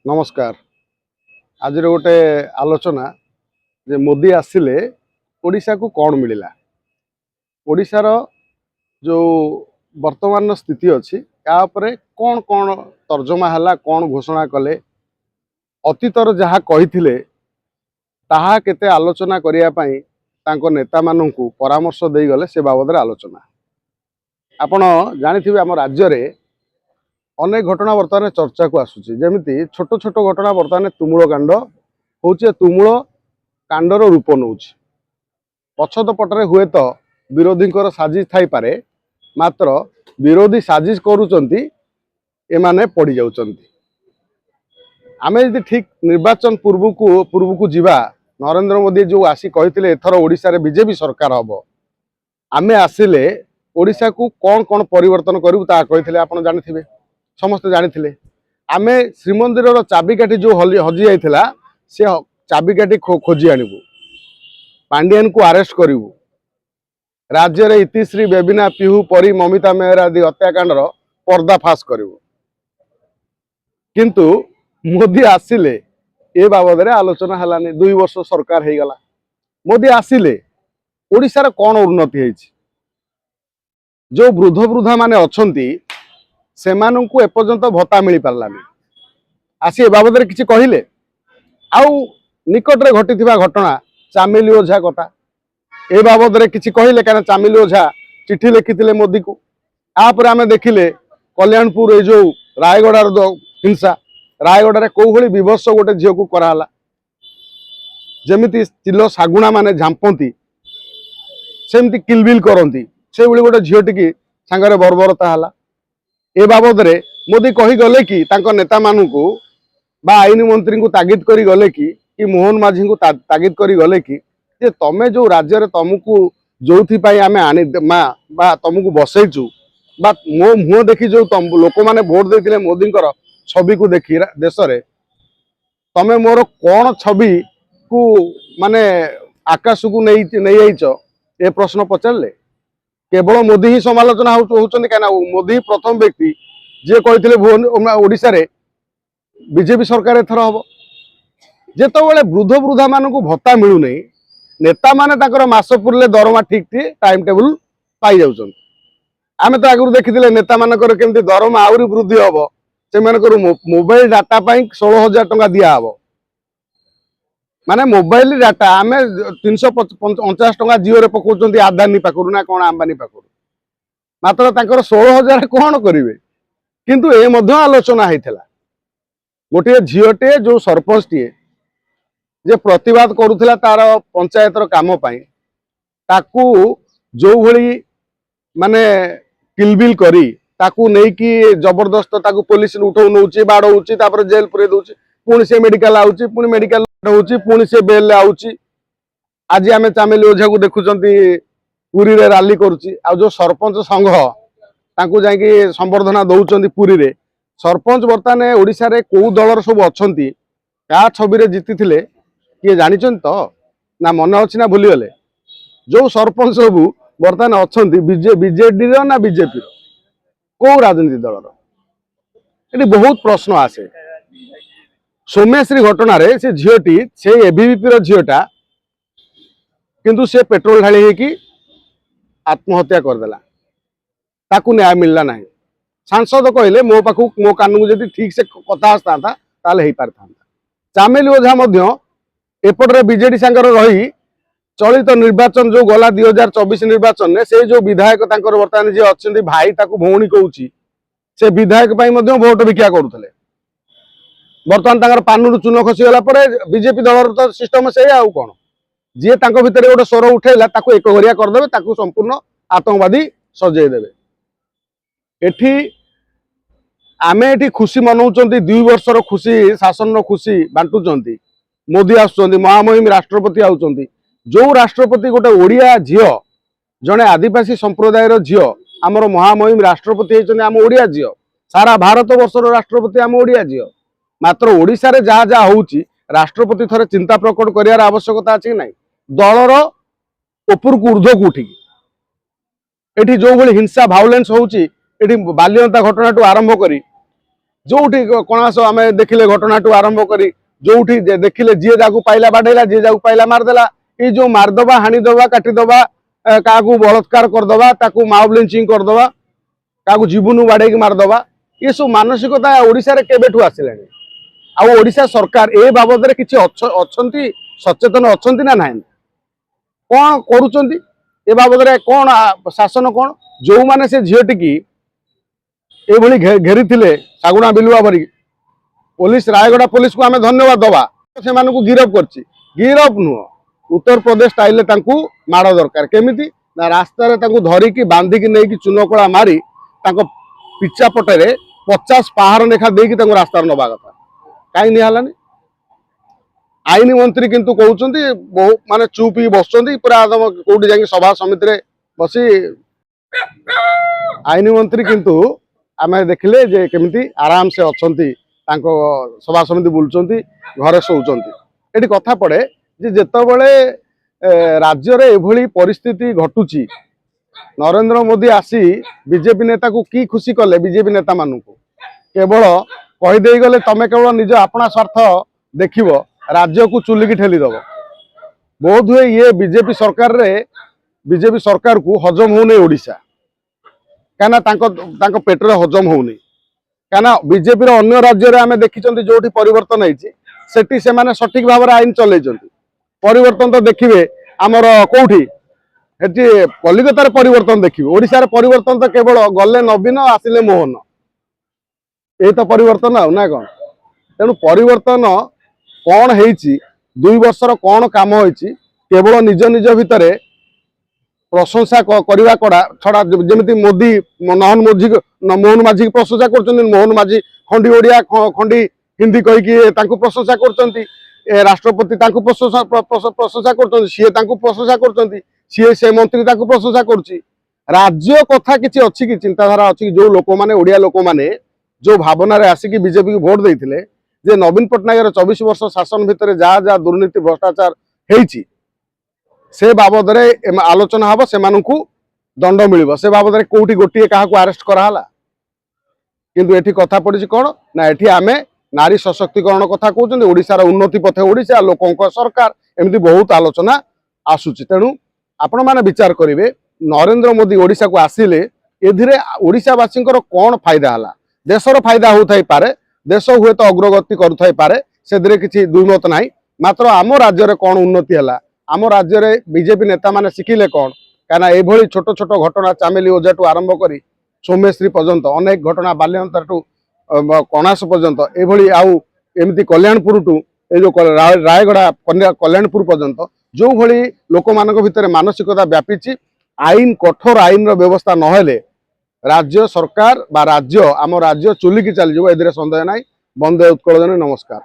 नमस्कार। आज गोटे आलोचना जे मोदी आसिले ओडिशा को कौन मिलला, ओडिशार जो वर्तमान स्थिति अच्छी या कौन कौन तर्जमा है, कौन घोषणा कले, अतीतर जहाँ कही ताहा केते आलोचना करने तांको नेता मानू परामर्श दे गले से बाबद आलोचना। आपण जानी आम राज्य में अनेक घटना बर्तमान चर्चा को आसूची, जमीती छोट छोट घटना बर्तमान तुमुल कांड हूँ, तुमुल कांडर रूप नौ पछद पटरे हुए तो विरोधी साजिश थाई पारे, मात्र विरोधी साजिश करुचंती एमाने पड़ जाउचंती। आमे यदि ठीक निर्वाचन पूर्व को जीवा, नरेंद्र मोदी जो आसी कही एथर ओडिशा रे बीजेपी सरकार हम, आमे आसिले ओडिशा को कौन कौन परिवर्तन करू ता कही आपन जानिथिबे, समस्ते जानी। आमे श्रीमंदिर चाबिकाठी जो हजि जाइथिला से चाबिकाठी खोजी आणबू, पांडियन को अरेस्ट करू, राज्य रे इतिश्री बेबिना पिहू परी ममिता मेहर आदि हत्याकांडर पर्दाफाश करू। किंतु मोदी आसिले ए बाबद रे आलोचना हलानी। 2 वर्ष सरकार हो गला, मोदी आसिले ओडिशार कौन उन्नति होइछि? जो वृद्ध वृद्धा माने अछंती सेमानंकु एपर्यंत भत्ता मिल पारलानी, आसी ए बाबद किसी कहले। आउ निकट रे घटिथिबा घटना चामेली ओझा कथा ए बाबद किसी कहले, क्या चामेली ओझा चिठी लिखिथिले मोदी को। आप आमे देखिले कल्याणपुर ए जो रायगड़ार हिंसा, रायगड़ा कौ भली विभत्स गोटे झील को कराला, जमिति चिल शागुणा माने झांपती सेमती किलबिल करती, से भली गोटे झीलटी सांगरे बर्बरता है। ए बाबद रे मोदी कही गले कि तांको नेता मानू को बा आईन मंत्री को तागिद करी गले कि मोहन माझी को तागिद करी गले कि जे तमे जो राज्य रे तुमको जोथि पाई आमे आनी बा तुमको बसैचु बा मो मुह देखी जो लोक माने वोट देथिले मोदी छवि को देखी देश रे तमे मोर कौन छवि को माने आकाश को नहीं आईच ए प्रश्न पचारे। केवल मोदी ही समालोचना होउचंदी, कहीं मोदी प्रथम व्यक्ति जे कहते भुवन ओडिशा रे बीजेपी सरकार एथर हम। जेतबेले वृद्ध वृद्धा मान को भत्ता मिलू नहीं, नेता माने ताकर मास पुरले दरमा ठीक ठीक टाइम टेबल पाई जाउछन। आमे तो आगु देखिथिले नेता मानकर केमती दरमा आउरी वृद्धि हम, से मानकर मोबाइल डाटा पाई 16,000 टंका दिया हबो। माने मोबाइल डाटा आमे 350 टंका जियो रे पकाउचंती आदानी पाखरु ना कोन अंबानी पाखरु, मात्र तांकर 16,000 कोन करिवे। किंतु ए मध्य आलोचना हैथिला, गोटे झीलटे जो सरपंच टीए जे प्रतिवाद करुथिला तार पंचायतर काम पाई, ताकू जो भली माने किलबिल करी ताकू नहीं कि जबरदस्त ताकू पुलिस उठौ नउची बाड़ौची, तापर जेल पुरे दउची, पुणी से मेडिकल आउची, पुणी मेडिकल होउची, पुणी से बेल आउची। आज आमे चामेली ओझा को देखुचंती पुरी रे रैली करूची, आ जो सरपंच संघ ताकू जाई संबर्धना दउचंती पुरी रे। सरपंच बर्तमान ओडिशा रे को दलर सब अछंती का छवि रे जीतिथिले किए जानिचन तो ना मन अछि ना भूली गले। जो सरपंच सब बर्तमान अछंती बीजेडी रो ना बीजेपी रो को राजनीति दलर, ये बहुत प्रश्न आसे। सोमेश्री घटना रे से झीलटी से एबीवीपी रो झीलटा किंतु से पेट्रोल ढाली कि आत्महत्या करदेला, ताकू न्याय मिलला नहीं। सांसद कहले मो पाखु मो कान को जदि ठीक से कथा आसता ताले ही पारता। चामेली ओझा मध्य एपटरे बीजेडी सांगर रही चलित निर्वाचन जो गला 2024 निर्वाचन ने से जो विधायक तांकर वर्तमान जे अछंती भाई ताकू भौणी कहूची, से विधायक पाई मध्य भोट भिक्षा करुथले। बर्तमान तांकर पानुरु चून खसी गला परे बीजेपी दलर तो सिस्टम से आउ कोन, जे तांको भितरे गोटे स्वर उठेला ताकू एक घरिया कर देबे, ताकू संपूर्ण आतंकवादी सजै देबे। एठी आमे एठी खुशी मनाउचंती, 2 वर्षर खुशी शासन रो खुशी बांटुचंती। मोदी आसुचंती, महामहिम राष्ट्रपति आउचंती। जो राष्ट्रपति गोटे ओडिया झियो, जने आदिवासी संप्रदाय रो झियो हमर महामहिम राष्ट्रपति हेचंती आम ओडिया झियो। सारा भारत वर्षर राष्ट्रपति आम ओडिया झियो। मात्र ओडिशा रे जहाँ जहाँ होउची राष्ट्रपति थरे चिंता प्रकट करियार आवश्यकता अछि नै। दलर ऊपर को ऊर्ध्व को उठी एठी जो भली हिंसा भायोलेंस होउची, एठी बाल्यता घटना टू आरंभ करी जोठी कणास आम देखिले घटना टू आरंभ करी जोठी देखिले जी जाकू पाइला बाढ़ेला जी जाकू पाइला मारदेला ये जो मारदबा हाणीदबा काटिदबा क्या बलात्कार करदबा ताकू माओ ब्लिचिंग करदबा क्या जीवन बाड़े मारदबा ये सब मानसिकता ओडिशा रे केबेठू आसिलानी आ ओडिशा सरकार ए बाबद रे किछि अछंती सचेतन अछंती ना नाही कौन करूचंती ए बाबद रे कौन शासन कौन जो माने से झीटी की एभली घेरी थिले सागुणा बिलुआ भरी पुलिस रायगड़ा पुलिस को आम धन्यवाद दबा से गिरफ करछि गिरफ नुह उत्तर प्रदेश स्टाइल माड़ दरकार केमिति ना रास्तार धरिकी बांधिकी नहीं चुनकला मारी पिछा पटे 50 पहाड़ लेखा देकी रास्तार नवा कथा कहीं निहालानी आईन मंत्री किंतु कहउछंती बहु माने चुप ही बसचंती पूरा कोठी जाई सभा समिति रे बसी आईन मंत्री किंतु आमे देखिले जे केमिति आराम से अछंती तांको सभा समिति बुलचंती घरे सोउचंती एठी कथा पड़े जे जेतबेले राज्य रे एभली परिस्थिति घटुची नरेंद्र मोदी आसी बीजेपी नेता को की खुशी कले बीजेपी नेता मानू केवल कहीदे गले तमे केवल निज अपना स्वार्थ देखिबो राज्य को चुलिकी ठेलीदब बहुत हुए ये बीजेपी सरकार को हजम होने ओडिशा कहीं पेटर हजम होनी कहीं बीजेपी अन्य राज्य में देखी जो परिवर्तन होती से सठिक भाव में आईन चल परिवर्तन तो देखिए आमर कौटी कलिकतार परिवर्तन देखिए ओडिशा परिवर्तन तो केवल गले नवीन आसिले मोहन यही तो परिवर्तन आ ना कौन तेणु परिवर्तन कौन है 2 वर्षर कौन काम होती केवल निज निज भितर प्रशंसा करवा कड़ा छड़ा जमी मोदी मोहन माझी की प्रशंसा कर मोहन माझी खंडी ओडिया खंडी हिंदी कहीकि प्रशंसा कर राष्ट्रपति प्रशंसा कर सी प्रशंसा कर सी से मंत्री प्रशंसा कर राज्य कथा किसी अच्छी कि चिंताधारा अच्छी जो लोक मैंने ओडिया लोक मैंने जो भावना आसिक बीजेपी को भोट देते जे नवीन पट्टनायक 24 वर्ष शासन भितर जहाँ जहाँ दुर्नीति भ्रष्टाचार होती से बाबद आलोचना हम से दंड मिल से बाबद कौटी गोटे क्या आरेस्ट कराला किंतु एठी कथा पड़ी कौन ना एठी आमे नारी सशक्तिकरण कथा कहते ओडिशार उन्नति पथे ओडिशा लोकों सरकार एमती बहुत आलोचना आसूची तेणु आपण मैंने विचार करेंगे नरेंद्र मोदी ओडिशा को आसिले एधिरे ओडिशावासी कौन फायदा है देशर फायदा होथाई पारे देश हुए तो अग्रगति करुथाई पारे से किसी दुईमत ना मात्र आम राज्य कौन उन्नति है आम राज्य में बीजेपी नेता मैंने शिखिले कौन कहीं ये छोट छोट घटना चामेली ओझा टू आरंभ कर सौम्यश्री पर्यंत अनेक घटना बाल्यंतर टू कणास पर्यंत ये आमती कल्याणपुर टू ये जो रायगड़ा कल्याणपुर पर्यंत जो भली लोक मान भितर मानसिकता व्यापी आईन कठोर आईन व्यवस्था नहेले राज्य सरकार बा राज्य आम राज्य चुलिकी चली ए संदेह ना। वंदे उत्कल जननी नमस्कार।